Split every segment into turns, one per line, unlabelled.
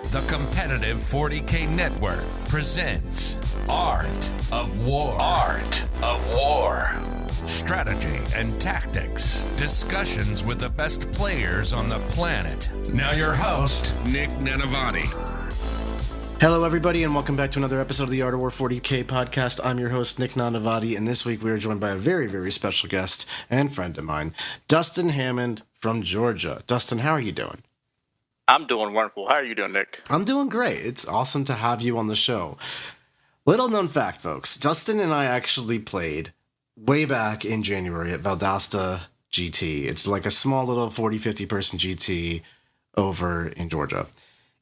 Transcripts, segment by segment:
The competitive 40K network presents Art of War.
Art of War.
Strategy and tactics. Discussions with the best players on the planet. Now your host, Nick Nanavati.
Hello, everybody, and welcome back to another episode of the Art of War 40K podcast. I'm your host, Nick Nanavati, and this week we are joined by a very, very special guest and friend of mine, Dustin Hammond from Georgia. Dustin, how are you doing?
I'm doing wonderful. How are you doing, Nick?
I'm doing great. It's awesome to have you on the show. Little known fact, folks, Dustin and I actually played way back in January at Valdosta GT. It's like a small little 40-50 person GT over in Georgia.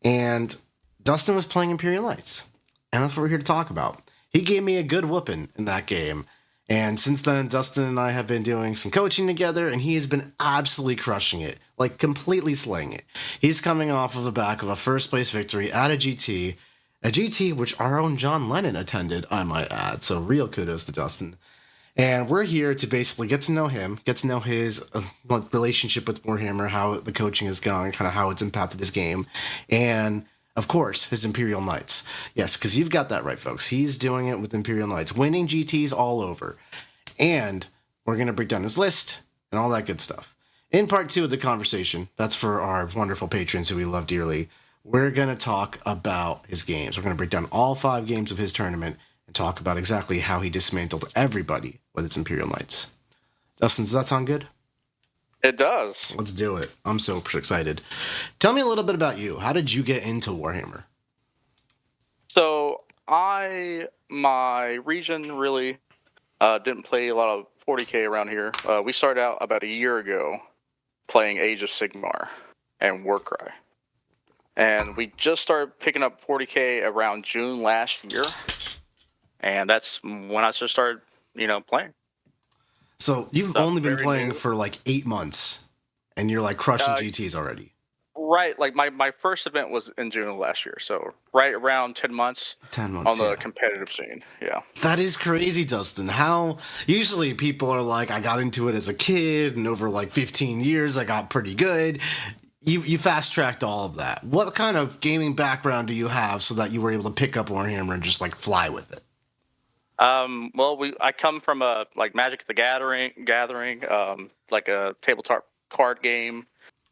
And Dustin was playing Imperial Knights, and that's what we're here to talk about. He gave me a good whooping in that game, and since then, Dustin and I have been doing some coaching together, and he has been absolutely crushing it, like completely slaying it. He's coming off of the back of a first-place victory at a GT which our own John Lennon attended, I might add, so real kudos to Dustin. And we're here to basically get to know him, get to know his relationship with Warhammer, how the coaching is going, kind of how it's impacted his game, and of course, his Imperial Knights. Yes, because you've got that right, folks. He's doing it with Imperial Knights, winning GTs all over. And we're going to break down his list and all that good stuff. In part 2 of the conversation, that's for our wonderful patrons who we love dearly, we're going to talk about his games. We're going to break down all 5 games of his tournament and talk about exactly how he dismantled everybody with its Imperial Knights. Dustin, does that sound good?
It does.
Let's do it. I'm so excited. Tell me a little bit about you. How did you get into Warhammer?
So, my region really didn't play a lot of 40K around here. We started out about a year ago playing Age of Sigmar and Warcry. And we just started picking up 40K around June last year. And that's when I just started, playing.
So you've only been playing for like 8 months, and you're like crushing GTs already.
Right, like my first event was in June of last year, so right around 10 months.
10 months
on the competitive scene. Yeah,
that is crazy, Dustin. How usually people are like, I got into it as a kid, and over like 15 years, I got pretty good. You fast tracked all of that. What kind of gaming background do you have so that you were able to pick up Warhammer and just like fly with it?
I come from a Magic the Gathering, like a tabletop card game,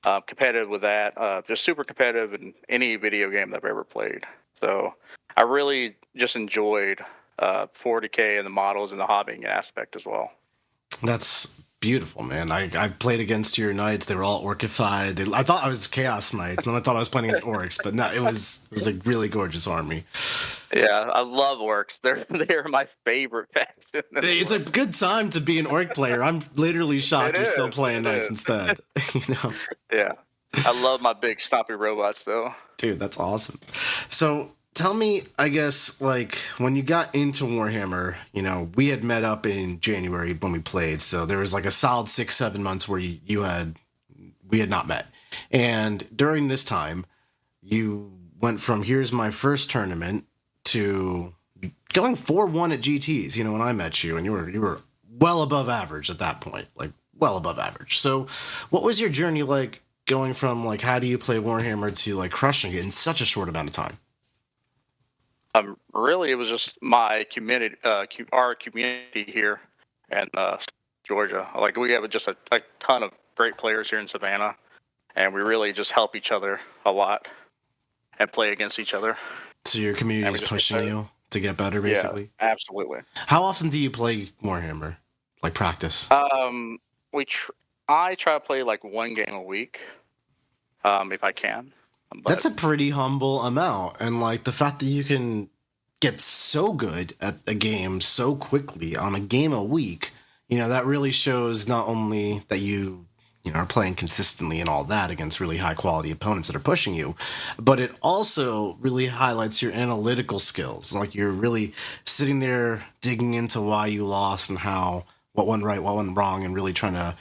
competitive with that, just super competitive in any video game that I've ever played. So I really just enjoyed 40K and the models and the hobbying aspect as well. That's
beautiful, man. I played against your knights. They were all orcified. I thought I was Chaos Knights, and then I thought I was playing against orcs, but no, it was a really gorgeous army.
Yeah, I love orcs. They're my favorite faction.
It's a good time to be an orc player. I'm literally shocked you're still playing knights instead.
Yeah, I love my big stompy robots though.
Dude, that's awesome. So tell me, I guess, like, when you got into Warhammer, we had met up in January when we played, so there was like a solid 6-7 months where we had not met. And during this time, you went from here's my first tournament to going 4-1 at GTs, when I met you, and you were well above average at that point, like well above average. So what was your journey like going from like how do you play Warhammer to like crushing it in such a short amount of time?
Really, it was just my community, our community here in Georgia. Like, we have just a ton of great players here in Savannah, and we really just help each other a lot and play against each other.
So your community is pushing you to get better, basically?
Yeah, absolutely.
How often do you play Warhammer? Like, practice?
I try to play like 1 game a week, if I can. But
that's a pretty humble amount, and like the fact that you can get so good at a game so quickly on a game a week, that really shows not only that you are playing consistently and all that against really high quality opponents that are pushing you, but it also really highlights your analytical skills. Like, you're really sitting there digging into why you lost and what went right, what went wrong, and really trying to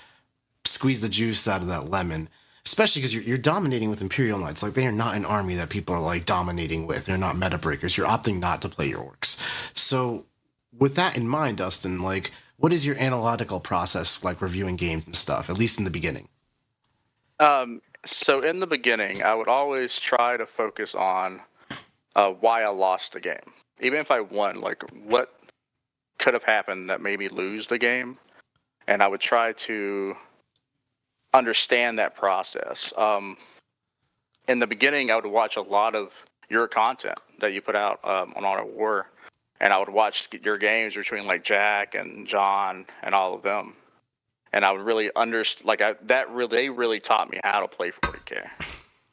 squeeze the juice out of that lemon. Especially because you're dominating with Imperial Knights. Like, they are not an army that people are, like, dominating with. They're not meta breakers. You're opting not to play your orcs. So, with that in mind, Dustin, like, what is your analytical process, like, reviewing games and stuff, at least in the beginning?
So in the beginning, I would always try to focus on why I lost the game. Even if I won, like what could have happened that made me lose the game, and I would try to understand that process. In the beginning, I would watch a lot of your content that you put out on Art of War, and I would watch your games between like Jack and John and all of them, and I would really they really taught me how to play 40K.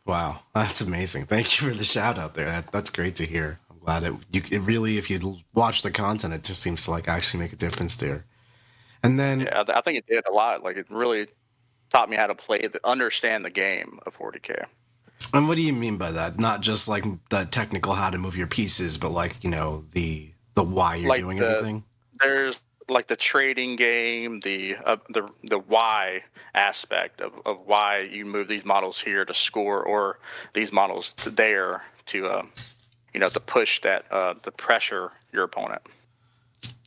Wow, that's amazing. Thank you for the shout out there. That's great to hear. I'm glad it really, if you watch the content, it just seems to like actually make a difference there. And then
Yeah, I think it did a lot. Like it really taught me how to understand the game of 40K.
And what do you mean by that? Not just like the technical how to move your pieces, but like, you know, the why you're doing everything?
There's like the trading game, the why aspect of why you move these models here to score, or these models there to to push that the pressure your opponent.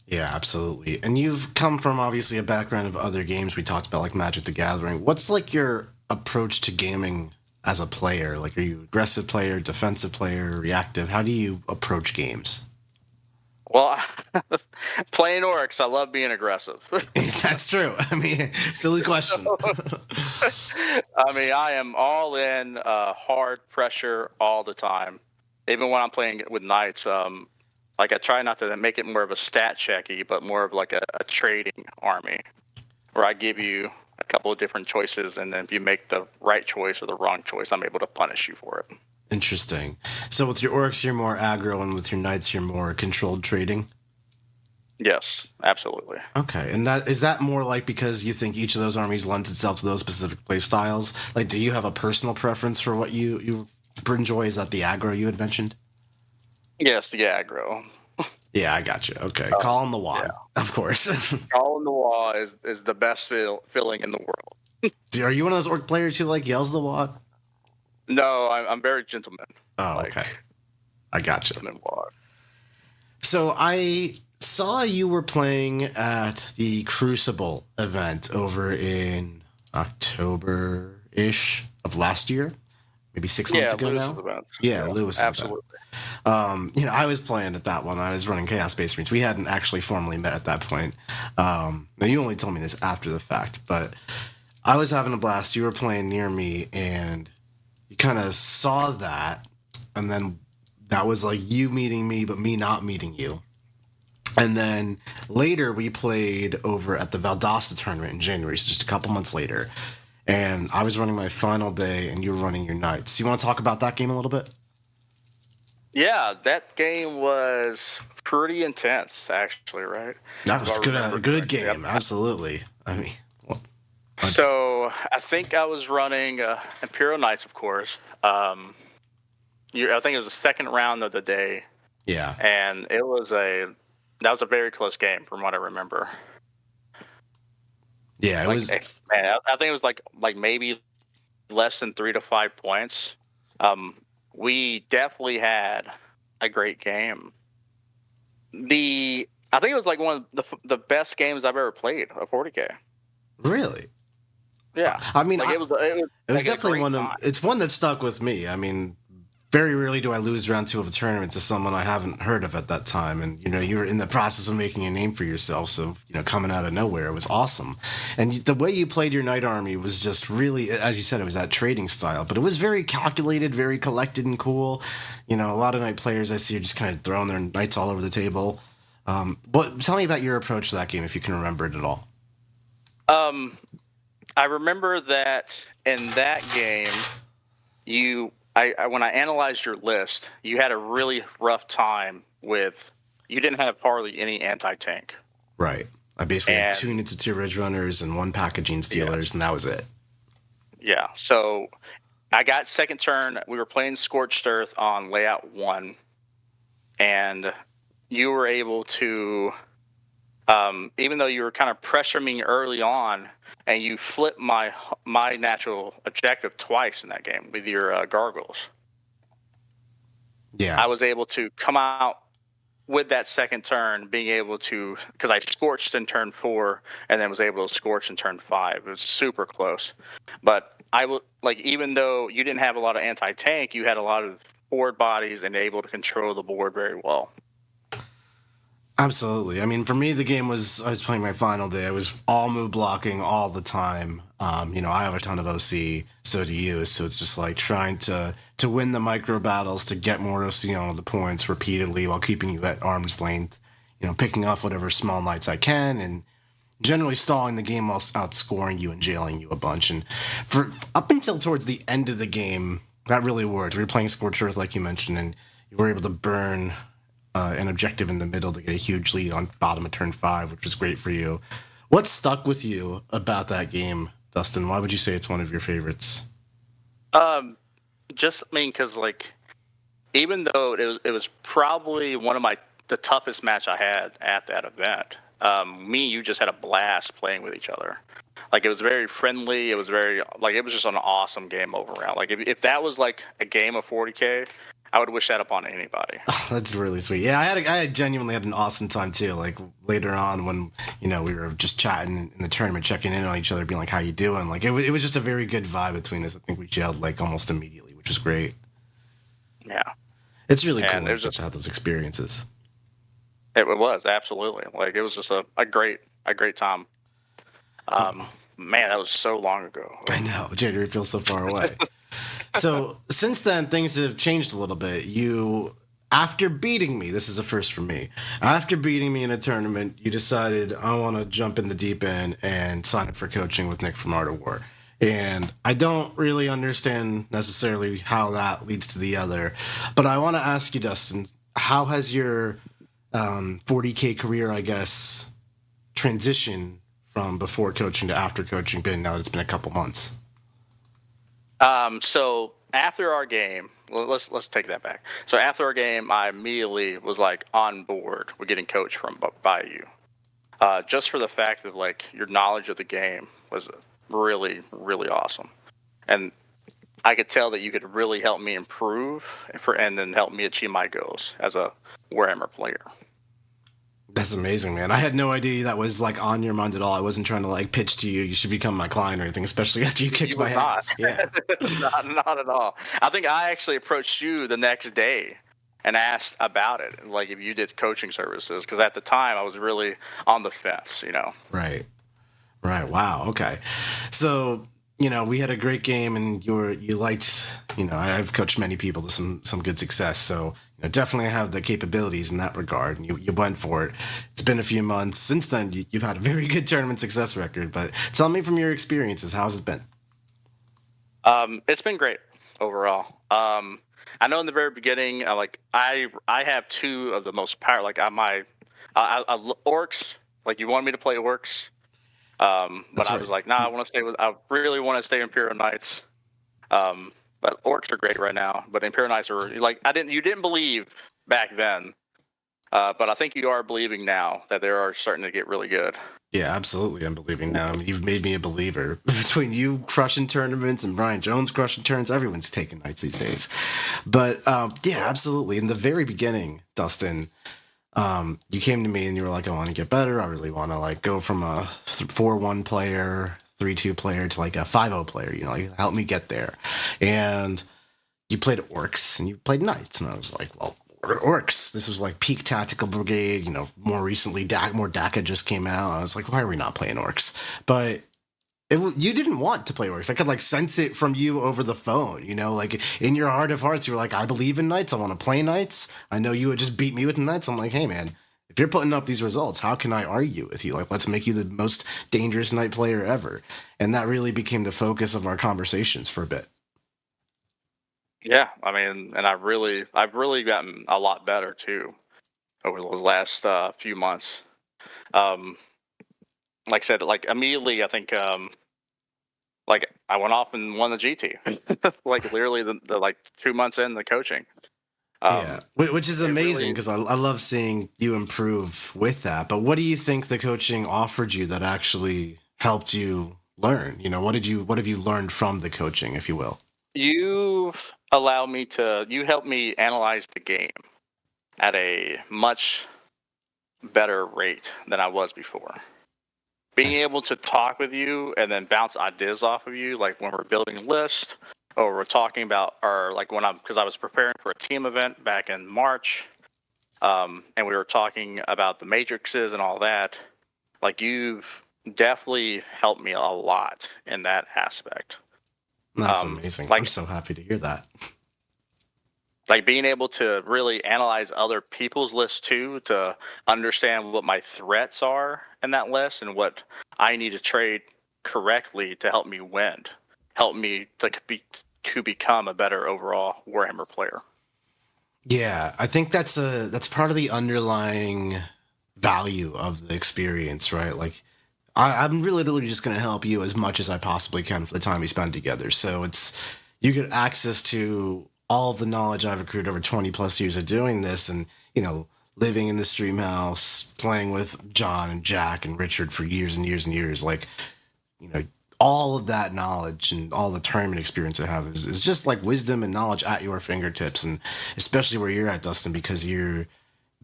Yeah, absolutely. And you've come from obviously a background of other games we talked about, like Magic the Gathering. What's like your approach to gaming as a player? Like, are you aggressive player, defensive player, reactive? How do you approach games?
Well, playing orcs, I love being aggressive.
That's true. I mean, silly question.
I mean, I am all in, hard pressure all the time. Even when I'm playing with knights, like I try not to make it more of a stat checky, but more of like a trading army, where I give you a couple of different choices, and then if you make the right choice or the wrong choice, I'm able to punish you for it.
Interesting. So with your orcs, you're more aggro, and with your knights, you're more controlled trading?
Yes, absolutely.
Okay, and is that more like because you think each of those armies lends itself to those specific play styles? Like, do you have a personal preference for what you enjoy? Is that the aggro you had mentioned?
Yes, the aggro.
Yeah, I got you. Okay, call on the wall, yeah. Of course.
Call on the wall is the best feeling in the world.
Are you one of those orc players who like yells the wad?
No, I'm very gentleman.
Oh,
like,
okay. I got you.
Wad.
So I saw you were playing at the Crucible event over in October-ish of last year, maybe 6 months ago
Lewis's
now.
Event.
Yeah, Lewis.
Absolutely.
I was playing at that one. I was running Chaos Space Marines. We hadn't actually formally met at that point. Now you only told me this after the fact, but I was having a blast. You were playing near me, and you kind of saw that, and then that was like you meeting me, but me not meeting you. And then later we played over at the Valdosta tournament in January, so just a couple months later. And I was running my final day, and you were running your Knights. You want to talk about that game a little bit?
Yeah, that game was pretty intense, actually, right?
That was a good game, yep. Absolutely. I mean,
so I think I was running Imperial Knights, of course. I think it was the second round of the day.
Yeah,
and that was a very close game from what I remember.
Yeah, it was.
Man, I think it was like maybe less than 3 to 5 points. We definitely had a great game. I think it was like one of the best games I've ever played of 40K.
Really?
Yeah.
I mean,
it was
definitely it's one that stuck with me. I mean, very rarely do I lose round 2 of a tournament to someone I haven't heard of at that time. And, you were in the process of making a name for yourself. So, coming out of nowhere, it was awesome. And the way you played your Knight Army was just really, as you said, it was that trading style. But it was very calculated, very collected and cool. A lot of Knight players I see are just kind of throwing their Knights all over the table. Tell me about your approach to that game, if you can remember it at all.
I remember that in that game, when I analyzed your list, you had a really rough time you didn't have hardly any anti-tank.
Right. I basically had 2 units of 2 Ridge Runners and 1 pack of Gene Stealers, and that was it.
Yeah. So I got second turn. We were playing Scorched Earth on layout 1, and you were able to, even though you were kind of pressuring me early on, and you flipped my natural objective twice in that game with your gargoyles.
Yeah,
I was able to come out with that second turn, being able to, because I scorched in turn 4 and then was able to scorch in turn 5. It was super close, but I would like, even though you didn't have a lot of anti-tank, you had a lot of forward bodies and able to control the board very well.
Absolutely. I mean, for me, the game was, I was playing my final day. I was all move blocking all the time. I have a ton of OC, so do you. So it's just like trying to win the micro battles, to get more OC on the points repeatedly while keeping you at arm's length, picking off whatever small knights I can, and generally stalling the game while outscoring you and jailing you a bunch. And for up until towards the end of the game, that really worked. We were playing Scorched Earth, like you mentioned, and you were able to burn an objective in the middle to get a huge lead on bottom of turn 5, which was great for you. What stuck with you about that game, Dustin? Why would you say it's one of your favorites?
Because like, even though it was probably one of the toughest match I had at that event, me and you just had a blast playing with each other. Like, it was very friendly. It was it was just an awesome game overall. Like, if that was like a game of 40K, I would wish that upon anybody.
Oh, that's really sweet. Yeah, I genuinely had an awesome time too. Like, later on when, we were just chatting in the tournament, checking in on each other, being like, how you doing? Like, it was just a very good vibe between us. I think we gelled like almost immediately, which was great.
Yeah.
It's really cool to have those experiences.
It was, absolutely. Like, it was just a great time. Man, that was so long ago.
I know. January feels so far away. So since then, things have changed a little bit. After beating me, this is a first for me. After beating me in a tournament, you decided, I want to jump in the deep end and sign up for coaching with Nick from Art of War. And I don't really understand necessarily how that leads to the other. But I want to ask you, Dustin, how has your 40K career, I guess, transition from before coaching to after coaching been, now that it's been a couple months?
So after our game, let's take that back. So after our game, I immediately was like on board with getting coached by you, just for the fact that like your knowledge of the game was really, really awesome, and I could tell that you could really help me improve and then help me achieve my goals as a Warhammer player.
That's amazing, man. I had no idea that was like on your mind at all. I wasn't trying to like pitch to you, you should become my client or anything, especially after you kicked my ass. Yeah.
not at all. I think I actually approached you the next day and asked about it, like if you did coaching services, because at the time I was really on the fence,
Right. Wow. Okay. So, we had a great game, and you liked, I've coached many people to some good success. So, definitely have the capabilities in that regard, and you went for it. It's been a few months since then. You've had a very good tournament success record, but tell me from your experiences, how's it been?
It's been great overall. I know in the very beginning, I have two of the most power. Like I orcs. Like, you wanted me to play orcs, but I was like, nah. I really want to stay Imperial Knights. But orcs are great right now. But Imperial Knights are like, you didn't believe back then, but I think you are believing now that they are starting to get really good.
Yeah, absolutely. I'm believing now. I mean, you've made me a believer. Between you crushing tournaments and Brian Jones crushing turns, everyone's taking Knights these days. But yeah, absolutely. In the very beginning, Dustin, you came to me and you were like, I want to get better. I really want to like go from a 4-1 player, 3-2 player to like a 5-0 player, like, help me get there. And you played orcs and you played knights, and I was like, well, orcs, this was like peak tactical brigade, more recently more DACA just came out. I was like, why are we not playing orcs? But you didn't want to play orcs. I could like sense it from you over the phone, like in your heart of hearts, you were like, I believe in knights, I want to play knights. I know you would just beat me with knights. I'm like, hey man, if you're putting up these results, how can I argue with you? Like, let's make you the most dangerous knight player ever. And that really became the focus of our conversations for a bit.
Yeah, I mean, and I've really gotten a lot better too over those last few months. Like I said, like immediately, I think, like I went off and won the GT, like literally the like 2 months in the coaching.
Yeah, which is amazing because I love seeing you improve with that. But what do you think the coaching offered you that actually helped you learn? What have you learned from the coaching, if you will?
You helped me analyze the game at a much better rate than I was before. being able to talk with you and then bounce ideas off of you, like when we're building a list or we're talking about, or like because I was preparing for a team event back in March, and we were talking about the matrices and all that. Like, you've definitely helped me a lot in that aspect.
That's amazing. I'm so happy to hear that.
Like, being able to really analyze other people's lists too, to understand what my threats are in that list and what I need to trade correctly to help me win, help me to become a better overall Warhammer player.
Yeah, I think that's part of the underlying value of the experience, right? Like, I'm really literally just going to help you as much as I possibly can for the time we spend together. So you get access to all of the knowledge I've accrued over 20 plus years of doing this, and living in the stream house, playing with John and Jack and Richard for years and years and years. Like, all of that knowledge and all the tournament experience I have is just like wisdom and knowledge at your fingertips, and especially where you're at, Dustin, because you're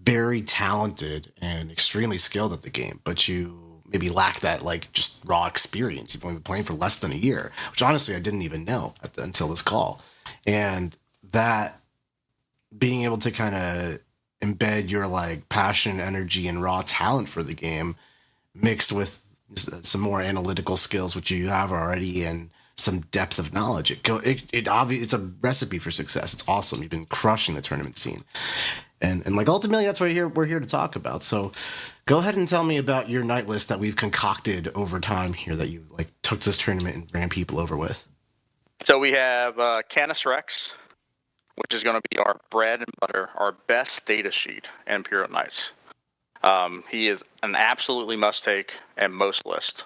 very talented and extremely skilled at the game, but you maybe lack that like just raw experience. You've only been playing for less than a year, which honestly I didn't even know until this call. And that being able to kind of embed your like passion, energy, and raw talent for the game mixed with some more analytical skills, which you have already, and some depth of knowledge, it's a recipe for success. It's awesome. You've been crushing the tournament scene. And like ultimately that's what we're here to talk about. So go ahead and tell me about your night list that we've concocted over time here that you like took this tournament and ran people over with.
So we have Canis Rex, which is going to be our bread and butter, our best data sheet in Imperial Knights. He is an absolutely must-take in most lists.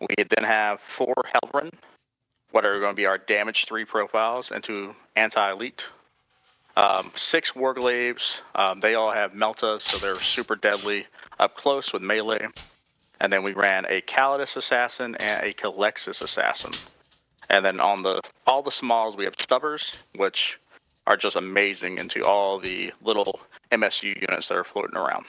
We then have 4 Helverin, what are going to be our damage 3 profiles into anti-elite. 6 Warglaves, they all have Melta, so they're super deadly up close with melee. And then we ran a Calidus Assassin and a Calexis Assassin. And then on all the smalls, we have Stubbers, which are just amazing into all the little MSU units that are floating around.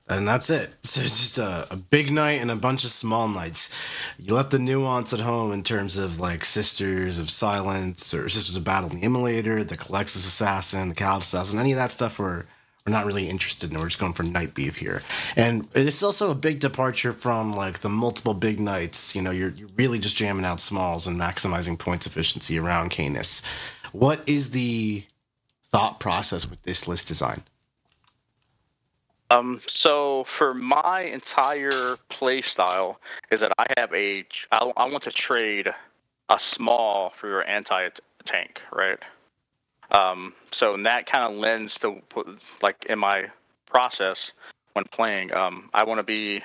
And that's it. So it's just a big night and a bunch of small nights. You left the nuance at home in terms of like Sisters of Silence or Sisters of Battle in the Immolator, the Calexis Assassin, the Calidus Assassin, any of that stuff we're not really interested in. We're just going for night beef here. And it's also a big departure from like the multiple big nights. You're really just jamming out smalls and maximizing points efficiency around Canis. What is the thought process with this list design?
So for my entire play style is that I want to trade a small for your anti-tank, right? So that kind of lends to, like, in my process when playing, I want to be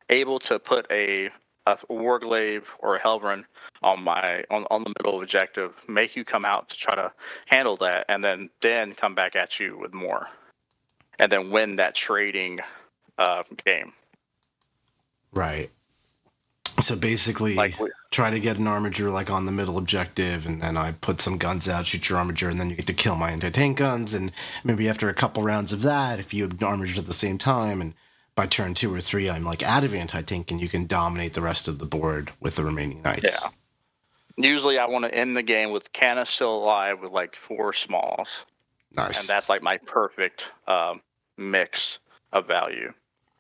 able to put a Warglaive or a Helverin on the middle objective, make you come out to try to handle that, and then come back at you with more. And then win that trading game. Right.
So basically, try to get an armiger like on the middle objective, and then I put some guns out, shoot your armiger, and then you get to kill my anti-tank guns. And maybe after a couple rounds of that, if you have armigers at the same time, and by turn 2 or 3, I'm like out of anti-tank, and you can dominate the rest of the board with the remaining knights.
Yeah. Usually, I want to end the game with Canis still alive with like 4 smalls.
Nice.
And that's like my perfect mix of value.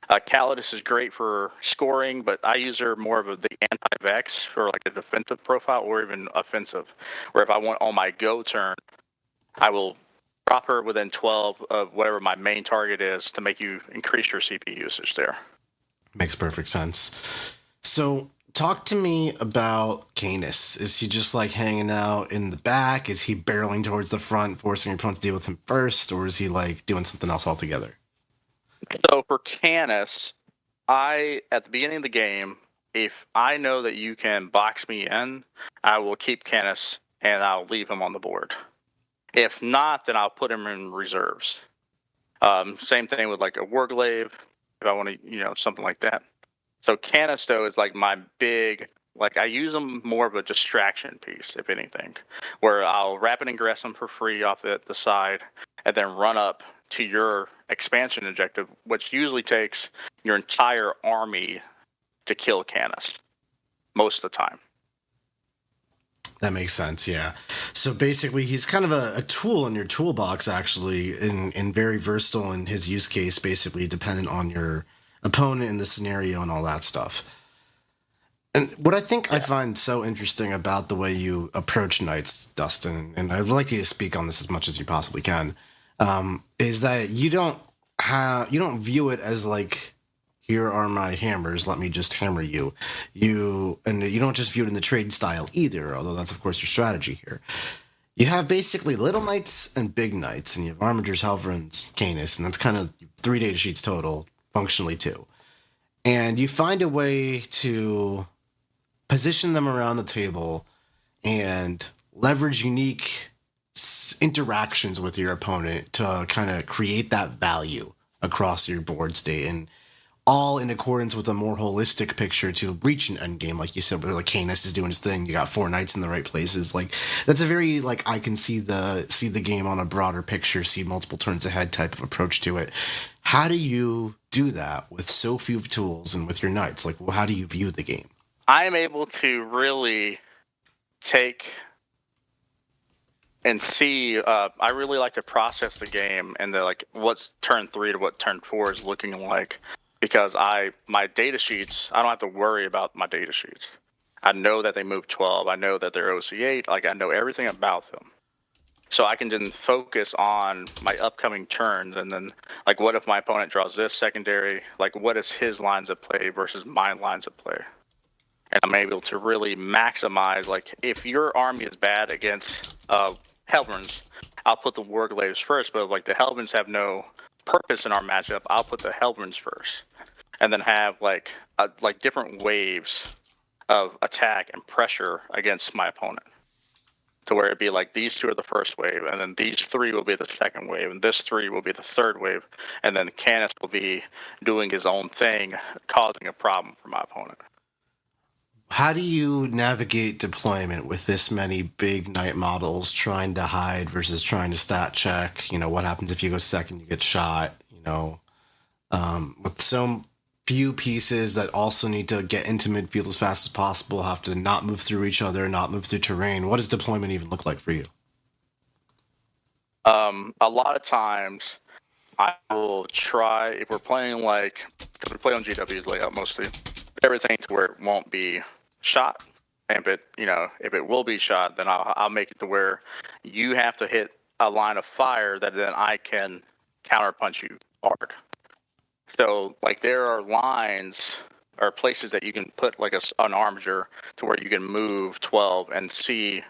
Calidus is great for scoring, but I use her more of the anti-vex for like a defensive profile or even offensive, where if I want on my go turn, I will drop her within 12 of whatever my main target is to make you increase your CP usage there.
Makes perfect sense. So talk to me about Canis. Is he just like hanging out in the back? Is he barreling towards the front, forcing your opponent to deal with him first? Or is he like doing something else altogether?
So for Canis, at the beginning of the game, if I know that you can box me in, I will keep Canis and I'll leave him on the board. If not, then I'll put him in reserves. Same thing with like a Warglaive, if I want to, something like that. So Canis, though, is like my big, like I use them more of a distraction piece, if anything, where I'll rapid ingress them for free off the side and then run up to your expansion objective, which usually takes your entire army to kill Canis most of the time.
That makes sense, yeah. So basically, he's kind of a tool in your toolbox, actually, and very versatile in his use case, basically dependent on your opponent and the scenario and all that stuff. And what I think I find so interesting about the way you approach knights, Dustin, and I'd like you to speak on this as much as you possibly can, is that you don't view it as like, here are my hammers, let me just hammer you. You don't just view it in the trade style either, although that's of course your strategy here. You have basically little knights and big knights, and you have armigers, halberds, canis, and that's kind of 3 data sheets total, functionally 2. And you find a way to position them around the table and leverage unique interactions with your opponent to kind of create that value across your board state, and all in accordance with a more holistic picture to reach an end game, like you said, where like Canis is doing his thing. You got 4 knights in the right places. Like that's a very like I can see the game on a broader picture, see multiple turns ahead type of approach to it. How do you do that with so few tools and with your knights? Like, well, how do you view the game?
I am able to really take and see. I really like to process the game and the like what's turn 3 to what turn 4 is looking like. Because my data sheets, I don't have to worry about my data sheets. I know that they move 12. I know that they're OC8. Like I know everything about them. So I can then focus on my upcoming turns, and then like what if my opponent draws this secondary? Like what is his lines of play versus my lines of play? And I'm able to really maximize. Like if your army is bad against Helverns, I'll put the Warglaves first. But like the Helverns have no purpose in our matchup, I'll put the Helverns first, and then have like different waves of attack and pressure against my opponent, to where it'd be like these 2 are the first wave, and then these 3 will be the second wave, and this 3 will be the third wave, and then Canis will be doing his own thing, causing a problem for my opponent.
How do you navigate deployment with this many big knight models trying to hide versus trying to stat check? You know, what happens if you go second, you get shot, you know, with so few pieces that also need to get into midfield as fast as possible, have to not move through each other, not move through terrain. What does deployment even look like for you?
A lot of times I will try, if we're playing because we play on GW's layout mostly, everything to where it won't be shot, and if it will be shot, then I'll make it to where you have to hit a line of fire that then I can counterpunch you hard. So like there are lines or places that you can put like an armiger to where you can move 12 and see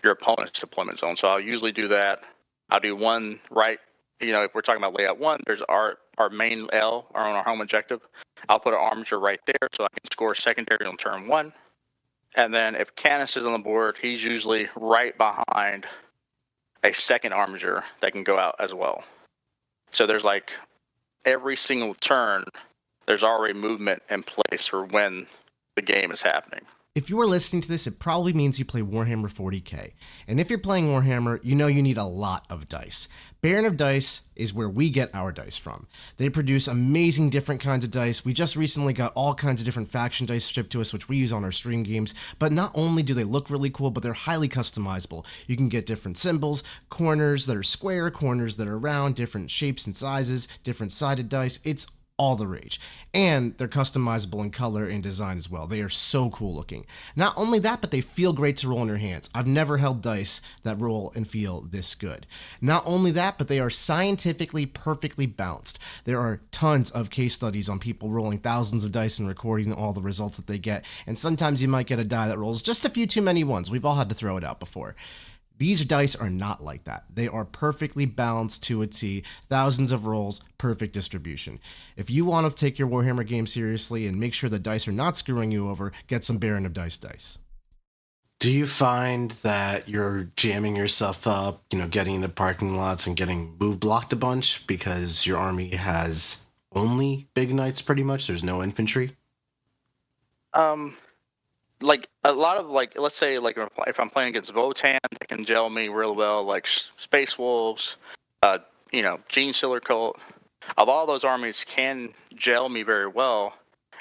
your opponent's deployment zone. So I'll usually do that. I'll do one right. If we're talking about layout 1, there's our main L, our home objective. I'll put an armiger right there so I can score secondary on turn 1. And then if Canis is on the board, he's usually right behind a second armiger that can go out as well. So there's like every single turn, there's already movement in place for when the game is happening.
If you are listening to this, it probably means you play Warhammer 40k. And if you're playing Warhammer, you know you need a lot of dice. Baron of Dice is where we get our dice from. They produce amazing different kinds of dice. We just recently got all kinds of different faction dice shipped to us, which we use on our stream games. But not only do they look really cool, but they're highly customizable. You can get different symbols, corners that are square, corners that are round, different shapes and sizes, different sided dice. It's all the rage. And they're customizable in color and design as well. They are so cool looking. Not only that, but they feel great to roll in your hands. I've never held dice that roll and feel this good. Not only that, but they are scientifically perfectly balanced. There are tons of case studies on people rolling thousands of dice and recording all the results that they get. And sometimes you might get a die that rolls just a few too many ones. We've all had to throw it out before. These dice are not like that. They are perfectly balanced to a T, thousands of rolls, perfect distribution. If you want to take your Warhammer game seriously and make sure the dice are not screwing you over, get some Baron of dice.
Do you find that you're jamming yourself up, getting into parking lots and getting move blocked a bunch because your army has only big knights pretty much? There's no infantry?
Like a lot of let's say if I'm playing against Votan, they can gel me real well, like Space Wolves, Gene Stealer Cult. a lot of those armies can gel me very well,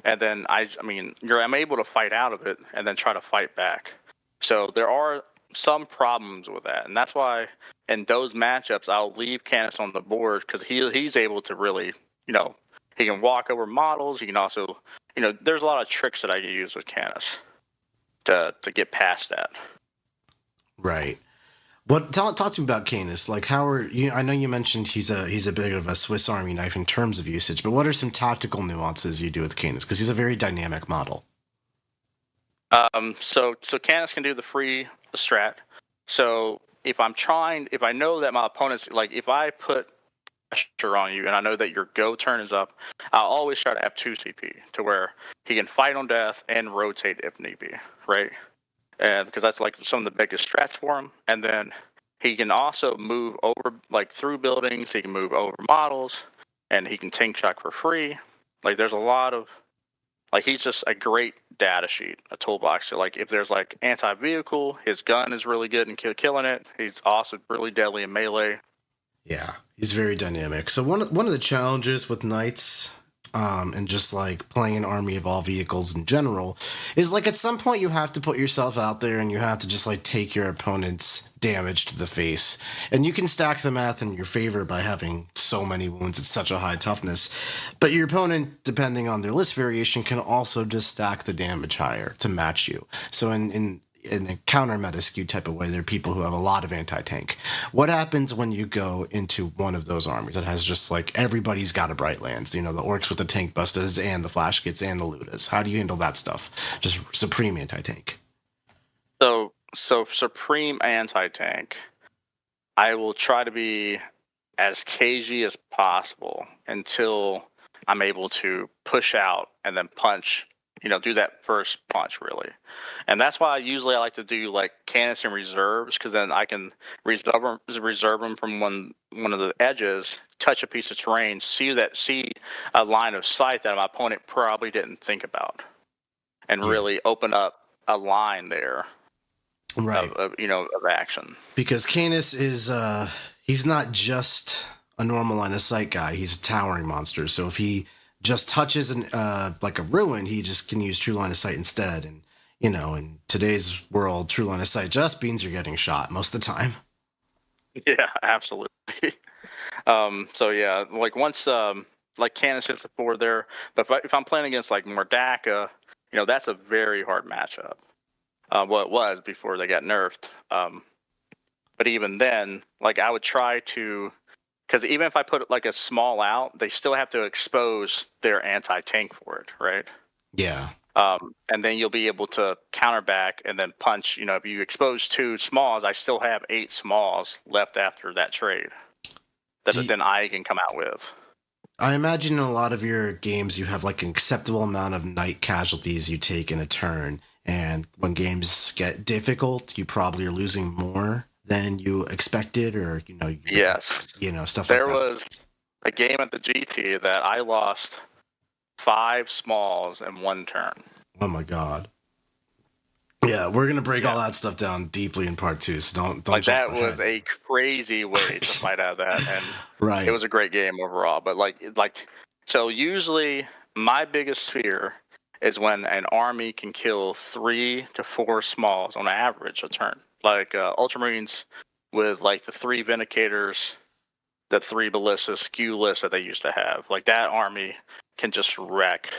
and then I'm able to fight out of it and then try to fight back. So there are some problems with that, and that's why in those matchups I'll leave Canis on the board because he's able to really, he can walk over models. He can also, there's a lot of tricks that I can use with Canis to get past that.
Right. Talk to me about Canis. Like, how are you? I know you mentioned he's a bit of a Swiss Army knife in terms of usage, but what are some tactical nuances you do with Canis? Because he's a very dynamic model.
So Canis can do the free strat. So if I know that my opponent's like, if I put pressure on you and I know that your go turn is up, I'll always try to have 2 CP to where he can fight on death and rotate if need be, right? And because that's like some of the biggest strats for him. And then he can also move over, like through buildings. He can move over models, and he can tank shock for free. Like there's a lot of, like he's just a great data sheet, a toolbox. So like if there's like anti-vehicle, his gun is really good in killing it. He's also really deadly in melee.
Yeah, he's very dynamic. So one of the challenges with knights, and just like playing an army of all vehicles in general, is like at some point you have to put yourself out there and you have to just like take your opponent's damage to the face. And you can stack the math in your favor by having so many wounds at such a high toughness. But your opponent, depending on their list variation, can also just stack the damage higher to match you. So in a counter meta skew type of way, there are people who have a lot of anti-tank. What happens when you go into one of those armies that has just like everybody's got a Bright Lands, the orcs with the tank busters and the flash kits and the ludas? How do you handle that stuff? Just supreme anti-tank.
So supreme anti-tank, I will try to be as cagey as possible until I'm able to push out and then punch, do that first punch really. And that's why I like to do like Canis and reserves, because then I can reserve them from one of the edges, touch a piece of terrain, see a line of sight that my opponent probably didn't think about, and really open up a line there.
Right.
Of action. Because
Canis is he's not just a normal line of sight guy. He's a towering monster. So if he just touches like a ruin, he just can use true line of sight instead. And in today's world, true line of sight just means you're getting shot most of the time.
Yeah, absolutely. So yeah, like once like Canis hits the board there, but if I'm playing against like Mordaka, that's a very hard matchup. Well, it was before they got nerfed. But even then, like I would try to, because even if I put like a small out, they still have to expose their anti-tank for it, right?
Yeah.
And then you'll be able to counter back and then punch. If you expose 2 smalls, I still have 8 smalls left after that trade that then I can come out with.
I imagine in a lot of your games you have like an acceptable amount of knight casualties you take in a turn. And when games get difficult, you probably are losing more than you expected, or
yes,
stuff.
There
like that.
was a game at the GT that I lost 5 smalls in one turn.
Oh my god! Yeah, we're gonna break all that stuff down deeply in part 2. So don't
like
jump
that
ahead.
Was a crazy way to fight out of that, and
right.
It was a great game overall. But so usually my biggest fear is when an army can kill 3 to 4 smalls on average a turn. Like Ultramarines with like the 3 Vindicators, the 3 Ballistas, skew list that they used to have. Like that army can just wreck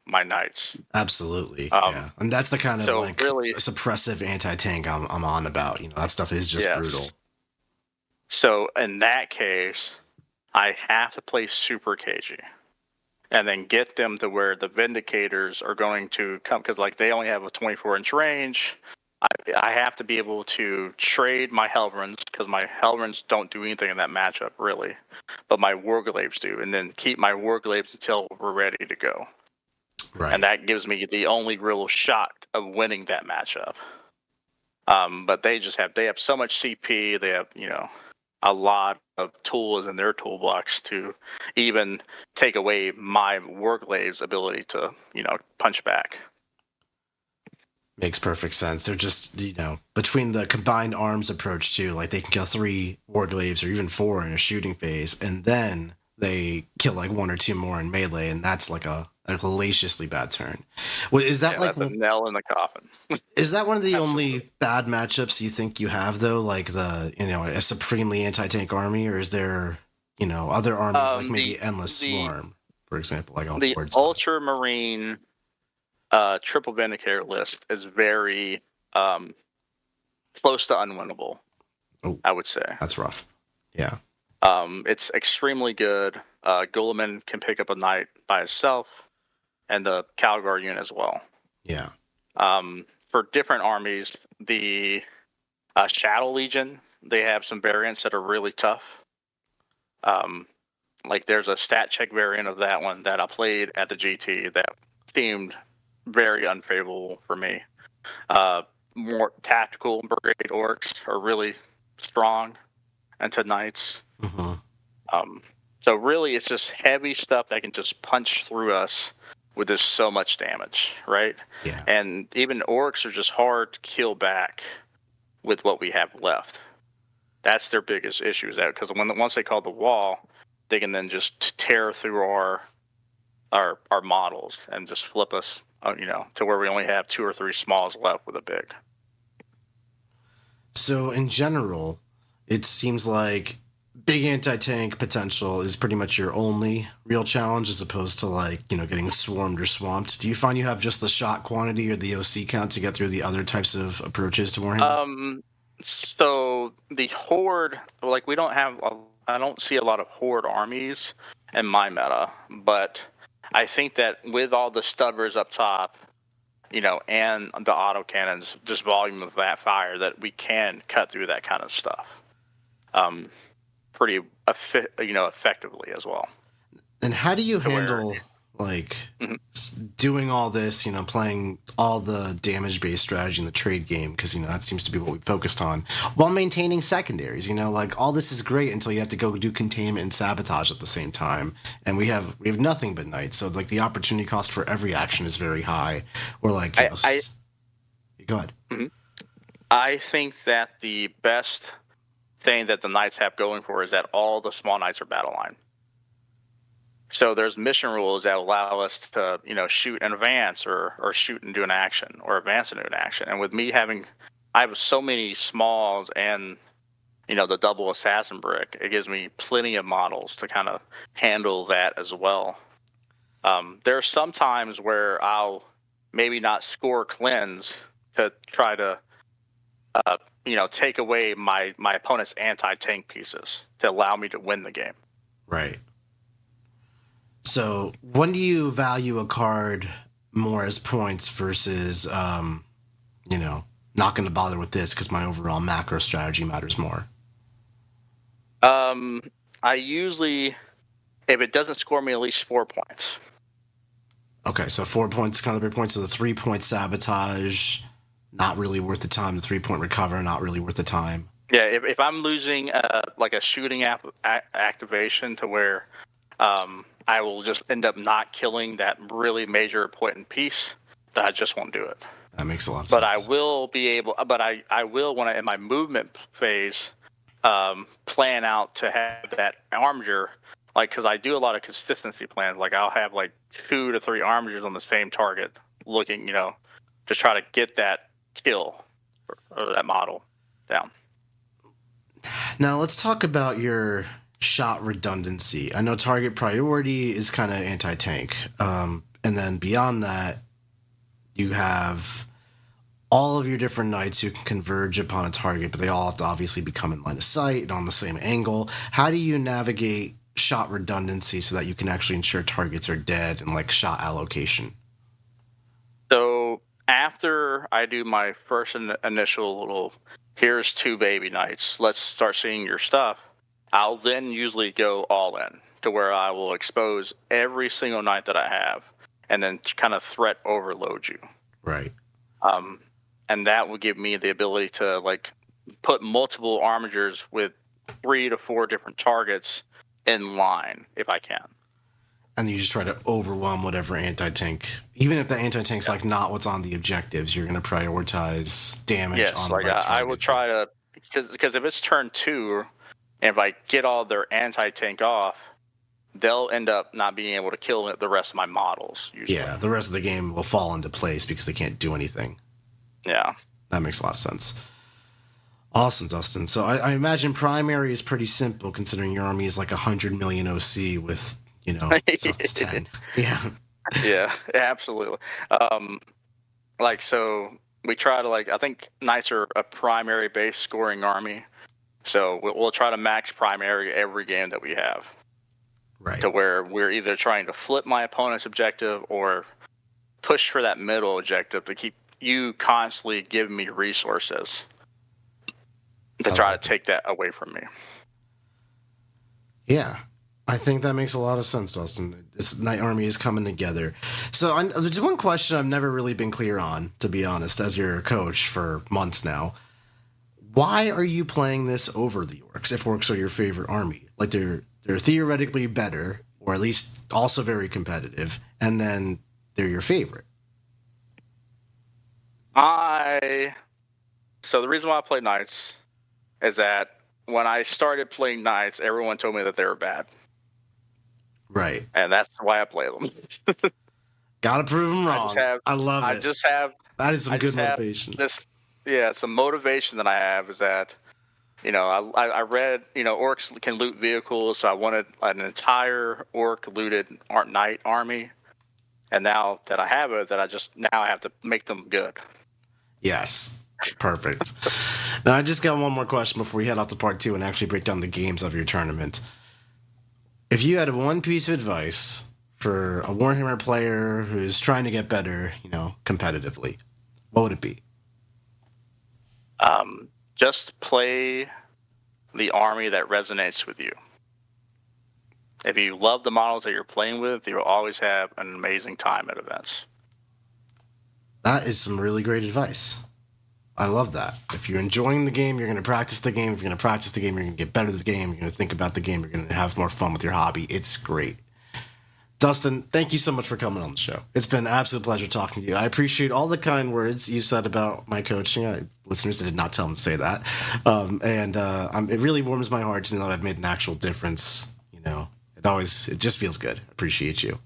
my knights.
Absolutely. Yeah. And that's the kind of really suppressive anti-tank I'm on about. That stuff is just brutal.
So in that case, I have to play super cagey. And then get them to where the Vindicators are going to come, because like they only have a 24-inch range. I have to be able to trade my Helverins, because my Helverins don't do anything in that matchup really, but my Warglaives do, and then keep my Warglaives until we're ready to go. Right. And that gives me the only real shot of winning that matchup. But they have so much CP. They have a lot of tools in their toolbox to even take away my Warglaive's ability to, punch back.
Makes perfect sense. They're just, between the combined arms approach too, like they can kill 3 Warglaives or even 4 in a shooting phase, and then they kill like one or two more in melee, and that's like a hellaciously bad turn. Well, is that like
that's a nail in the coffin?
is that one of the
Absolutely.
only bad matchups you think you have though? Like a supremely anti-tank army, or is there other armies like maybe Endless Swarm, for example, like
the
Horde style?
Ultramarine triple Vindicator list is very close to unwinnable.
Oh,
I would say
that's rough. Yeah.
it's extremely good. Guilliman can pick up a knight by himself, and the Calgar unit as well.
Yeah.
For different armies, the Shadow Legion, they have some variants that are really tough. Like there's a stat check variant of that one that I played at the GT that seemed very unfavorable for me. More tactical brigade orcs are really strong into knights.
Mm-hmm.
So really, it's just heavy stuff that can just punch through us with this so much damage, right?
Yeah.
And even orcs are just hard to kill back with what we have left. That's their biggest issue, is that because once they call the wall, they can then just tear through our models and just flip us, to where we only have 2 or 3 smalls left with a big.
So in general, it seems like big anti-tank potential is pretty much your only real challenge, as opposed to getting swarmed or swamped. Do you find you have just the shot quantity or the OC count to get through the other types of approaches to Warhammer?
So the Horde, I don't see a lot of Horde armies in my meta, but I think that with all the studders up top, and the autocannons, just volume of that fire, that we can cut through that kind of stuff. Pretty effectively as well.
And how do you handle doing all this, playing all the damage-based strategy in the trade game, because that seems to be what we focused on, while maintaining secondaries? All this is great until you have to go do containment and sabotage at the same time, and we have nothing but knights, so the opportunity cost for every action is very high. Or go ahead.
Mm-hmm. I think that the best thing that the knights have going for is that all the small knights are battle line. So there's mission rules that allow us to, shoot and advance, or shoot and do an action, or advance and do an action. And with me I have so many smalls and, the double assassin brick, it gives me plenty of models to kind of handle that as well. There are some times where I'll maybe not score cleanse to try to, take away my opponent's anti-tank pieces to allow me to win the game.
Right. So when do you value a card more as points versus, not going to bother with this because my overall macro strategy matters more?
I usually, if it doesn't score me at least 4 points.
Okay, so 4 points, kind of big points. So the 3-point sabotage, not really worth the time. The 3-point recover, not really worth the time.
Yeah, if I'm losing a shooting activation to where I will just end up not killing that really major important piece, that I just won't do it.
That makes a lot of
sense. But
I
will, when in my movement phase, plan out to have that armature, because I do a lot of consistency plans. I'll have 2 to 3 armatures on the same target, looking, to try to get that kill or that model down.
Now let's talk about your shot redundancy. I know target priority is kind of anti-tank, and then beyond that, you have all of your different knights who can converge upon a target, but they all have to obviously become in line of sight and on the same angle. How do you navigate shot redundancy so that you can actually ensure targets are dead and shot allocation?
So after I do my first initial little, here's 2 baby knights, let's start seeing your stuff, I'll then usually go all in to where I will expose every single knight that I have and then kind of threat overload you.
Right.
And that will give me the ability to put multiple armatures with 3 to 4 different targets in line if I can.
And you just try to overwhelm whatever anti-tank, even if the anti-tank's not what's on the objectives, you're going to prioritize damage on the right target.
I will try to, because if it's turn 2, and if I get all their anti-tank off, they'll end up not being able to kill the rest of my models. Usually.
Yeah, the rest of the game will fall into place because they can't do anything.
Yeah.
That makes a lot of sense. Awesome, Dustin. So I imagine primary is pretty simple considering your army is like 100 million OC with, times 10. Yeah.
Yeah, absolutely. So we try to I think Knights are a primary base scoring army. So we'll try to max primary every game that we have.
Right.
To where we're either trying to flip my opponent's objective or push for that middle objective to keep you constantly giving me resources to try to take that away from me.
Yeah, I think that makes a lot of sense, Dustin. This Knight army is coming together. So there's one question I've never really been clear on, to be honest, as your coach for months now. Why are you playing this over the Orcs if Orcs are your favorite army? Like they're theoretically better, or at least also very competitive, and then they're your favorite.
So the reason why I play Knights is that when I started playing Knights, everyone told me that they were bad.
Right.
And that's why I play them.
Gotta prove them wrong. I love it. That is some good motivation.
Some motivation that I have is that, I read, orcs can loot vehicles, so I wanted an entire orc looted Knight army. And now that I have it, I have to make them good.
Yes. Perfect. Now, I just got one more question before we head off to part 2 and actually break down the games of your tournament. If you had one piece of advice for a Warhammer player who's trying to get better, competitively, what would it be?
Just play the army that resonates with you. If you love the models that you're playing with, you'll always have an amazing time at events.
That is some really great advice. I love that. If you're enjoying the game, you're going to practice the game. If you're going to practice the game, you're going to get better at the game. You're going to think about the game. You're going to have more fun with your hobby. It's great. Dustin, thank you so much for coming on the show. It's been an absolute pleasure talking to you. I appreciate all the kind words you said about my coaching. Listeners, I did not tell them to say that. It really warms my heart to know that I've made an actual difference. It just feels good. I appreciate you.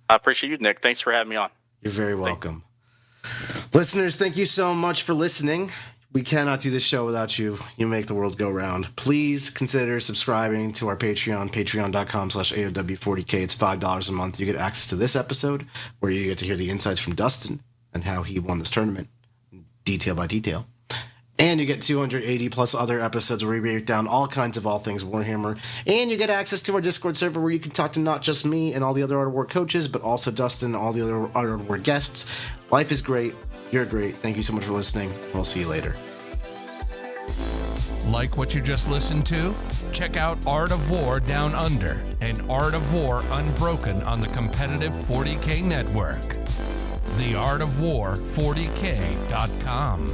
I appreciate you, Nick. Thanks for having me on.
You're very welcome. Listeners, thank you so much for listening. We cannot do this show without you. You make the world go round. Please consider subscribing to our Patreon, patreon.com/AOW40K. It's $5 a month. You get access to this episode where you get to hear the insights from Dustin and how he won this tournament, detail by detail. And you get 280 plus other episodes where we break down all kinds of all things Warhammer. And you get access to our Discord server where you can talk to not just me and all the other Art of War coaches, but also Dustin and all the other Art of War guests. Life is great. You're great. Thank you so much for listening. We'll see you later.
Like what you just listened to? Check out Art of War Down Under and Art of War Unbroken on the competitive 40K network. TheArtofWar40K.com.